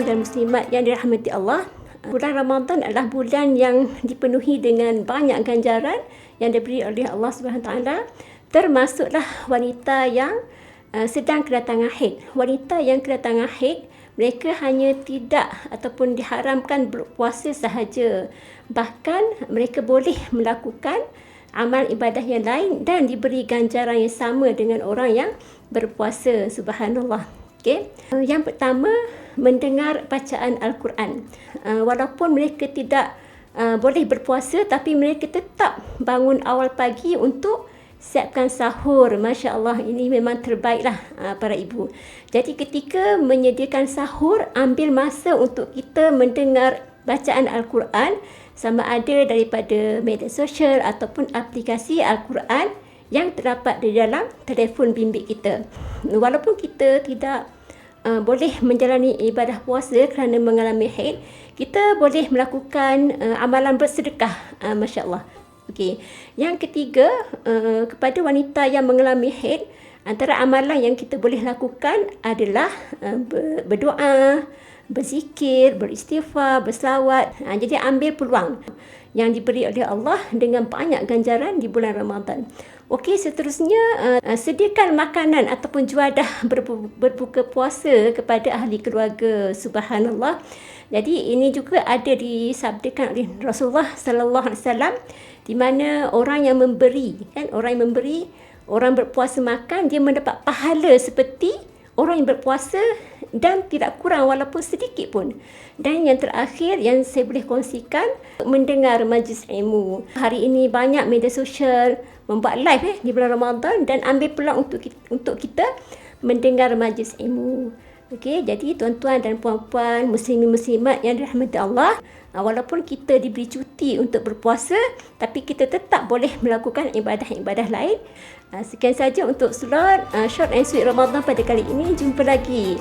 muslimin dan muslimat yang dirahmati Allah. Bulan Ramadan adalah bulan yang dipenuhi dengan banyak ganjaran yang diberi oleh Allah Subhanahu Wa Taala. Termasuklah wanita yang sedang kedatangan haid. Wanita yang kedatangan haid, mereka hanya tidak ataupun diharamkan berpuasa sahaja. Bahkan mereka boleh melakukan amal ibadah yang lain dan diberi ganjaran yang sama dengan orang yang berpuasa. Subhanallah. Okay. Yang pertama, mendengar bacaan Al-Quran. Walaupun mereka tidak boleh berpuasa, tapi mereka tetap bangun awal pagi untuk siapkan sahur. Masya Allah, ini memang terbaiklah para ibu. Jadi ketika menyediakan sahur, ambil masa untuk kita mendengar bacaan Al-Quran, sama ada daripada media sosial ataupun aplikasi Al-Quran yang terdapat di dalam telefon bimbit kita. Walaupun kita tidak boleh menjalani ibadah puasa kerana mengalami haid, kita boleh melakukan amalan bersedekah. Masya Allah. Okey. Yang ketiga, kepada wanita yang mengalami haid, antara amalan yang kita boleh lakukan adalah berdoa, berzikir, beristighfar, berselawat. Jadi ambil peluang yang diberi oleh Allah dengan banyak ganjaran di bulan Ramadan. Okey, seterusnya, sediakan makanan ataupun juadah berbuka puasa kepada ahli keluarga. Subhanallah. Jadi ini juga ada disabdakan oleh Rasulullah sallallahu alaihi wasallam, di mana orang yang memberi, orang berpuasa makan, dia mendapat pahala seperti orang yang berpuasa dan tidak kurang walaupun sedikit pun. Dan yang terakhir yang saya boleh kongsikan, mendengar majlis ilmu. Hari ini banyak media sosial membuat live di bulan Ramadan, dan ambil peluang untuk kita mendengar majlis ilmu. Okey, jadi tuan-tuan dan puan-puan, muslimin muslimat yang dirahmati Allah, walaupun kita diberi cuti untuk berpuasa, tapi kita tetap boleh melakukan ibadah-ibadah lain. Sekian saja untuk slot Short and Sweet Ramadan pada kali ini. Jumpa lagi.